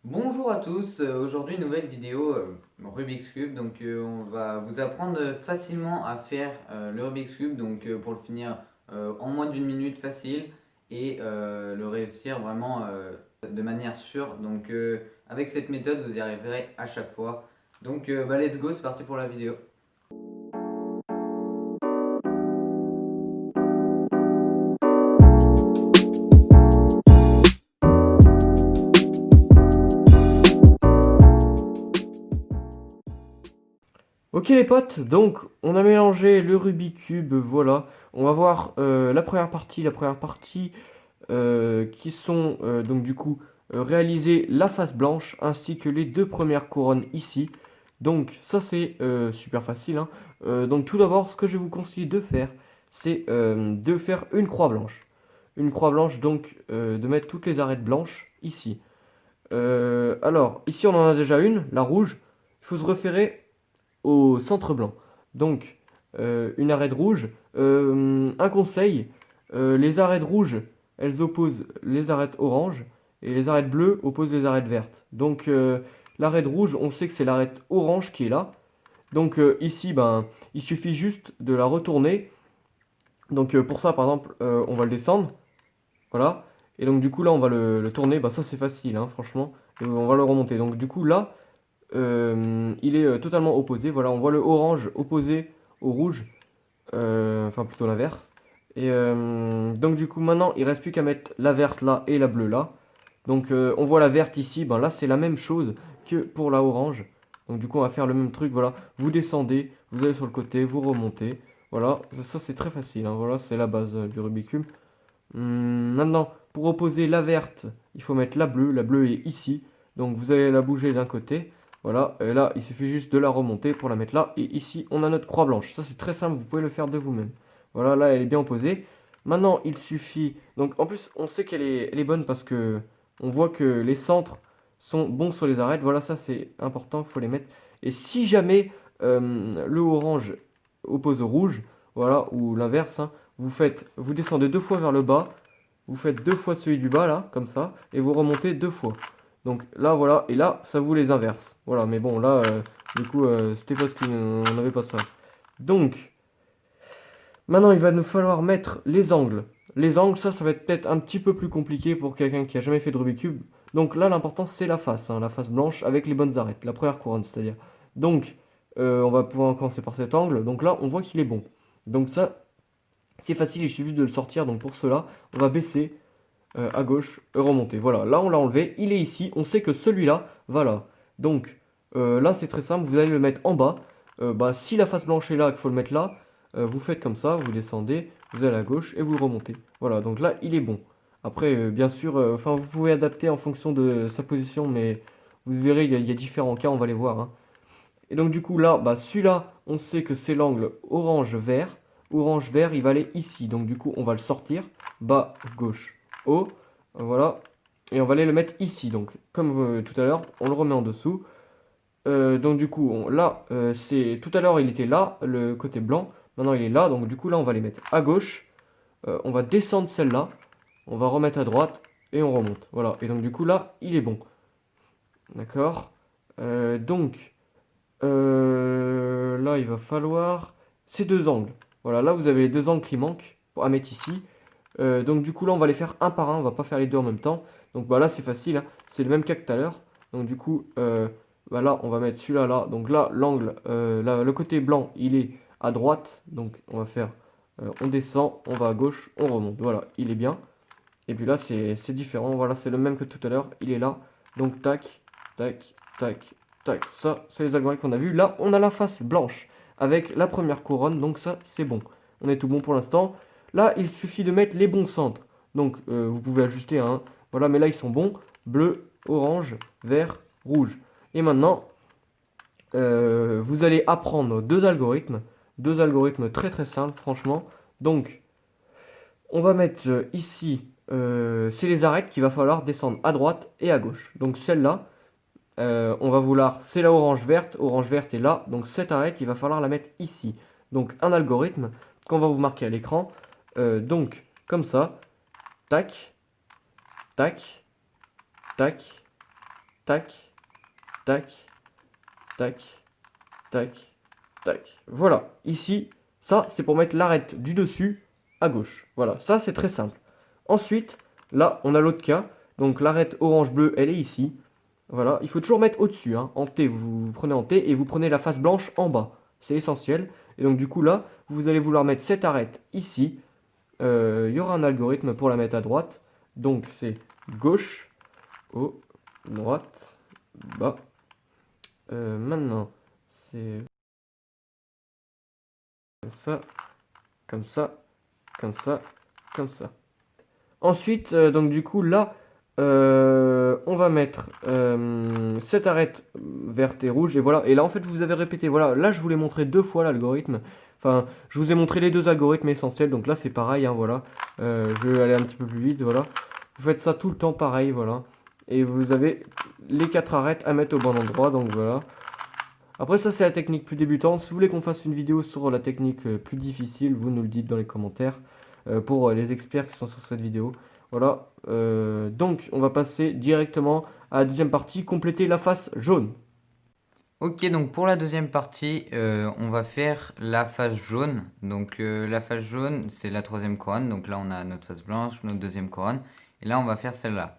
Bonjour à tous, aujourd'hui nouvelle vidéo Rubik's Cube. On va vous apprendre facilement à faire le Rubik's Cube pour le finir en moins d'une minute facile et le réussir vraiment de manière sûre. Avec cette méthode vous y arriverez à chaque fois. Let's go, c'est parti pour la vidéo. Ok les potes, donc on a mélangé le Rubik's Cube, voilà. On va voir la première partie, qui sont donc du coup réaliser la face blanche ainsi que les deux premières couronnes ici. Donc ça c'est super facile, hein. Donc tout d'abord, ce que je vais vous conseiller de faire, c'est de faire une croix blanche. Une croix blanche, donc de mettre toutes les arêtes blanches ici. Alors ici on en a déjà une, la rouge. Il faut se référer au centre blanc. Donc, une arête rouge. Un conseil, les arêtes rouges, elles opposent les arêtes oranges et les arêtes bleues opposent les arêtes vertes. Donc, l'arête rouge, on sait que c'est l'arête orange qui est là. Donc, ici, ben, il suffit juste de la retourner. Donc, pour ça, par exemple, on va le descendre. Voilà. Et donc, du coup, là, on va le tourner. Bah, ça, c'est facile, hein, franchement. Et on va le remonter. Donc, du coup, là, il est totalement opposé. Voilà, on voit le orange opposé au rouge, enfin plutôt l'inverse. Et donc du coup maintenant il reste plus qu'à mettre la verte là et la bleue là. Donc on voit la verte ici, ben là c'est la même chose que pour la orange. Donc du coup on va faire le même truc, voilà. Vous descendez, vous allez sur le côté, vous remontez. Voilà, ça c'est très facile, hein. Voilà, c'est la base du Rubik's Cube. Maintenant, pour opposer la verte, il faut mettre la bleue. La bleue est ici. Donc vous allez la bouger d'un côté. Voilà, et là, il suffit juste de la remonter pour la mettre là. Et ici, on a notre croix blanche. Ça, c'est très simple, vous pouvez le faire de vous-même. Voilà, là, elle est bien opposée. Maintenant, il suffit... Donc, en plus, on sait qu'elle est bonne parce que on voit que les centres sont bons sur les arêtes. Voilà, ça, c'est important, il faut les mettre. Et si jamais le orange oppose au rouge, voilà, ou l'inverse, hein, vous descendez deux fois vers le bas, vous faites deux fois celui du bas là, comme ça, et vous remontez deux fois. Donc là voilà, et là ça vous les inverse. Voilà, mais bon là, du coup, c'était parce qu'on n'avait pas ça. Donc maintenant il va nous falloir mettre les angles. Les angles, ça va être peut-être un petit peu plus compliqué pour quelqu'un qui a jamais fait de Rubik's Cube. Donc là l'important c'est la face, hein, la face blanche avec les bonnes arêtes, la première couronne c'est-à-dire. Donc on va pouvoir commencer par cet angle. Donc là on voit qu'il est bon. Donc ça c'est facile, il suffit juste de le sortir. Donc pour cela, on va baisser à gauche, remonter. Voilà, là on l'a enlevé, il est ici. On sait que celui-là va là. Donc là c'est très simple, vous allez le mettre en bas. Bah, si la face blanche est là, qu'il faut le mettre là, vous faites comme ça, vous descendez, vous allez à gauche et vous le remontez. Voilà, donc là il est bon. Après, bien sûr, enfin vous pouvez adapter en fonction de sa position, mais vous verrez, il y a différents cas, on va les voir, hein. Et donc du coup là, bah, celui-là, on sait que c'est l'angle orange-vert. Orange-vert, il va aller ici. Donc du coup, on va le sortir. Bas, gauche, haut. Voilà. Et on va aller le mettre ici. Donc comme tout à l'heure, on le remet en dessous. Donc du coup, là, c'est tout à l'heure, il était là, le côté blanc. Maintenant, il est là. Donc du coup, là, on va les mettre à gauche. On va descendre celle-là. On va remettre à droite. Et on remonte. Voilà. Et donc du coup, là, il est bon. D'accord. Donc... là, il va falloir ces deux angles. Voilà, là, vous avez les deux angles qui manquent à mettre ici. Donc, du coup, là, on va les faire un par un. On va pas faire les deux en même temps. Donc, bah, là, c'est facile, hein. C'est le même cas que tout à l'heure. Donc, du coup, bah, là, on va mettre celui-là là. Donc, là, l'angle, le côté blanc, il est à droite. Donc, on va faire, on descend, on va à gauche, on remonte. Voilà, il est bien. Et puis là, c'est différent. Voilà, c'est le même que tout à l'heure. Il est là. Donc, tac, tac, tac, tac. Ça, c'est les algorithmes qu'on a vus. Là, on a la face blanche avec la première couronne. Donc, ça, c'est bon. On est tout bon pour l'instant. Là, il suffit de mettre les bons centres. Donc, vous pouvez ajuster, hein. Voilà, mais là, ils sont bons. Bleu, orange, vert, rouge. Et maintenant, vous allez apprendre deux algorithmes. Deux algorithmes très très simples, franchement. Donc, on va mettre ici, c'est les arêtes qu'il va falloir descendre à droite et à gauche. Donc celle-là, on va vouloir, c'est la orange verte est là. Donc cette arête, il va falloir la mettre ici. Donc un algorithme qu'on va vous marquer à l'écran. Donc comme ça, tac, tac, tac, tac, tac, tac, tac, tac. Voilà, ici, ça c'est pour mettre l'arête du dessus à gauche. Voilà, ça c'est très simple. Ensuite, là on a l'autre cas. Donc l'arête orange-bleu, elle est ici. Voilà, il faut toujours mettre au-dessus, hein. En T, vous prenez en T et vous prenez la face blanche en bas. C'est essentiel. Et donc du coup là, vous allez vouloir mettre cette arête ici. Il y aura un algorithme pour la mettre à droite. Donc c'est gauche, haut, droite, bas. Maintenant, c'est comme ça, comme ça, comme ça, comme ça. Ensuite, donc du coup là, on va mettre cette arête verte et rouge. Et voilà. Et là, en fait, vous avez répété. Voilà. Là, je vous l'ai montré deux fois l'algorithme. Enfin, je vous ai montré les deux algorithmes essentiels. Donc là, c'est pareil. Hein, voilà. Je vais aller un petit peu plus vite. Voilà. Vous faites ça tout le temps pareil. Voilà. Et vous avez les quatre arêtes à mettre au bon endroit. Donc voilà. Après, ça, c'est la technique plus débutante. Si vous voulez qu'on fasse une vidéo sur la technique plus difficile, vous nous le dites dans les commentaires pour les experts qui sont sur cette vidéo. Voilà. Donc, on va passer directement à la deuxième partie, compléter la face jaune. Ok, donc pour la deuxième partie, on va faire la face jaune. Donc la face jaune, c'est la troisième couronne. Donc là, on a notre face blanche, notre deuxième couronne. Et là, on va faire celle-là.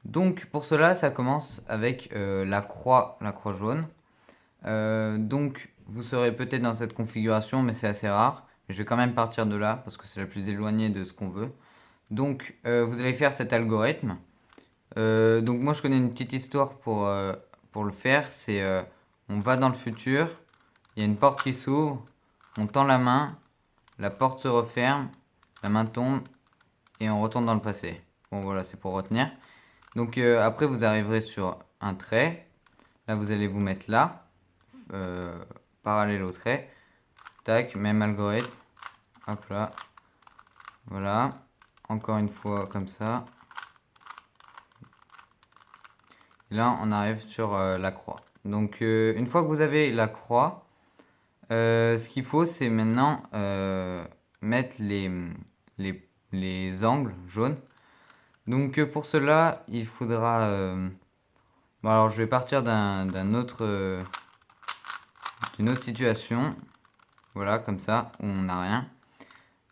Donc pour cela, ça commence avec la croix jaune. Donc vous serez peut-être dans cette configuration, mais c'est assez rare. Je vais quand même partir de là parce que c'est la plus éloignée de ce qu'on veut. Donc vous allez faire cet algorithme. Donc moi je connais une petite histoire pour le faire. C'est on va dans le futur, il y a une porte qui s'ouvre, on tend la porte se referme, la main tombe et on retourne dans le passé. Bon voilà, c'est pour retenir. Donc après vous arriverez sur un trait. Là vous allez vous mettre là, euh, parallèle au trait. Tac, même algorithme. Hop là. Voilà. Encore une fois comme ça. Et là on arrive sur la croix. Donc une fois que vous avez la croix, ce qu'il faut c'est maintenant mettre les angles jaunes. Donc pour cela il faudra... bon alors je vais partir d'une autre situation. Voilà comme ça où on n'a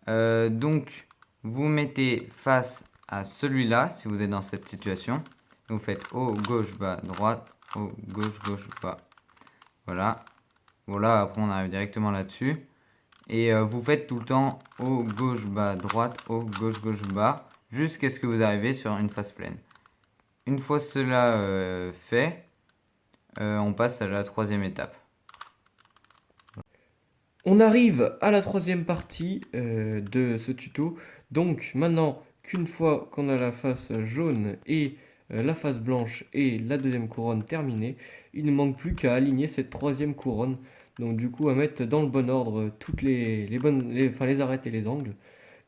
rien. Donc vous mettez face à celui-là si vous êtes dans cette situation. Vous faites haut, gauche, bas, droite, haut, gauche, gauche, bas. Voilà. Voilà, après on arrive directement là-dessus. Et vous faites tout le temps haut, gauche, bas, droite, haut, gauche, gauche, bas, jusqu'à ce que vous arrivez sur une face pleine. Une fois cela fait, on passe à la troisième étape. On arrive à la troisième partie de ce tuto. Donc maintenant qu'une fois qu'on a la face jaune et la face blanche et la deuxième couronne terminée, il ne manque plus qu'à aligner cette troisième couronne. Donc du coup à mettre dans le bon ordre toutes enfin, les arêtes et les angles.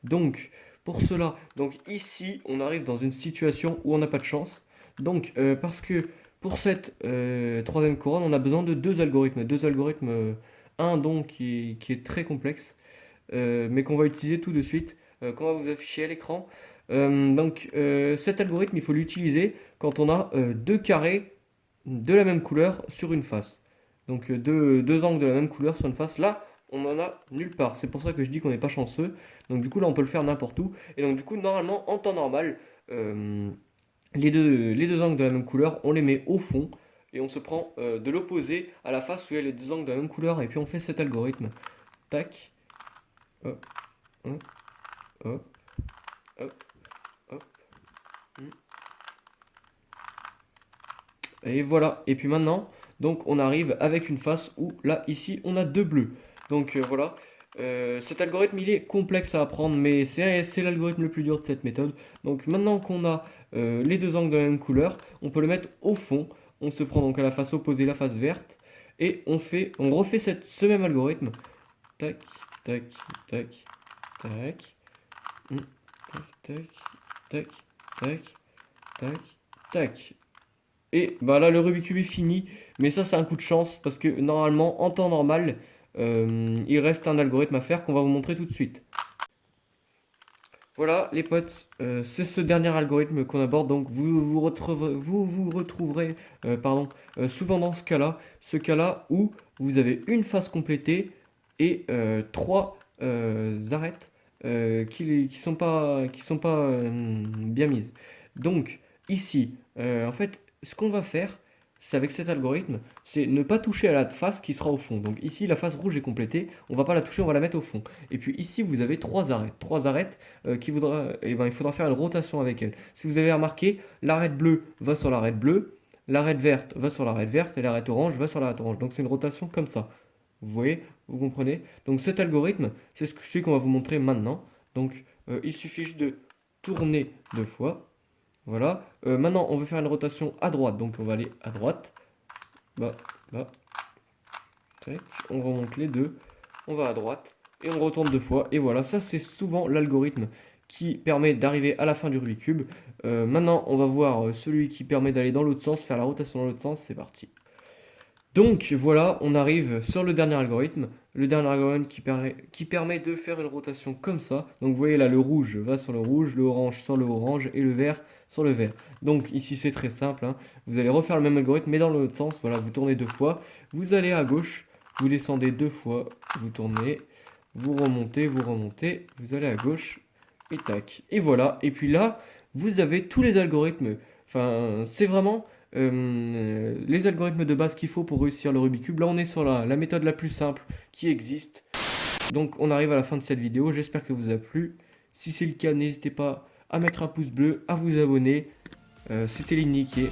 Donc pour cela, donc ici on arrive dans une situation où on n'a pas de chance. Donc parce que pour cette troisième couronne, on a besoin de deux algorithmes. Deux algorithmes, un donc qui est très complexe, mais qu'on va utiliser tout de suite, qu'on va vous afficher à l'écran. Cet algorithme, il faut l'utiliser quand on a deux carrés de la même couleur sur une face. Donc deux angles de la même couleur sur une face. Là, on n'en a nulle part. C'est pour ça que je dis qu'on n'est pas chanceux. Donc du coup, là, on peut le faire n'importe où. Et donc du coup, normalement, en temps normal, les deux angles de la même couleur, on les met au fond. Et on se prend de l'opposé à la face où il y a les deux angles de la même couleur. Et puis on fait cet algorithme. Tac. Hop. Hop. Hop. Hop. Hop. Et voilà. Et puis maintenant, donc on arrive avec une face où là, ici, on a deux bleus. Donc voilà. Cet algorithme, il est complexe à apprendre, mais c'est l'algorithme le plus dur de cette méthode. Donc maintenant qu'on a les deux angles de la même couleur, on peut le mettre au fond. On se prend donc à la face opposée, la face verte, et on refait ce même algorithme. Tac, tac, tac, tac, tac, tac, tac, tac, tac, tac. Et bah là, le Rubik's Cube est fini, mais ça, c'est un coup de chance parce que normalement, en temps normal, il reste un algorithme à faire qu'on va vous montrer tout de suite. Voilà les potes, c'est ce dernier algorithme qu'on aborde, donc vous retrouverez souvent dans ce cas-là où vous avez une phase complétée et trois arêtes qui sont pas bien mises. Donc ici, en fait, ce qu'on va faire, c'est avec cet algorithme, c'est ne pas toucher à la face qui sera au fond. Donc ici, la face rouge est complétée, on va pas la toucher, on va la mettre au fond. Et puis ici, vous avez trois arêtes il faudra faire une rotation avec elle. Si vous avez remarqué, l'arête bleue va sur l'arête bleue, l'arête verte va sur l'arête verte et l'arête orange va sur l'arête orange. Donc c'est une rotation comme ça. Vous voyez, vous comprenez? Donc cet algorithme, c'est celui qu'on va vous montrer maintenant. Donc il suffit juste de tourner deux fois. Voilà. Maintenant, on veut faire une rotation à droite. Donc on va aller à droite. Bah, bah, tac. On remonte les deux. On va à droite et on retourne deux fois. Et voilà, ça c'est souvent l'algorithme qui permet d'arriver à la fin du Rubik's Cube. Maintenant, on va voir celui qui permet d'aller dans l'autre sens, faire la rotation dans l'autre sens. C'est parti. Donc voilà, on arrive sur le dernier algorithme qui permet de faire une rotation comme ça. Donc vous voyez là, le rouge va sur le rouge, le orange sur le orange et le vert sur le vert. Donc ici c'est très simple, hein. Vous allez refaire le même algorithme mais dans l'autre sens. Voilà, vous tournez deux fois, vous allez à gauche, vous descendez deux fois, vous tournez, vous remontez, vous allez à gauche et tac. Et voilà, et puis là, vous avez tous les algorithmes. Enfin, c'est vraiment les algorithmes de base qu'il faut pour réussir le Rubik's Cube. Là, on est sur la méthode la plus simple qui existe. Donc, on arrive à la fin de cette vidéo. J'espère que vous a plu. Si c'est le cas, n'hésitez pas à mettre un pouce bleu, à vous abonner. C'était Ligny qui est...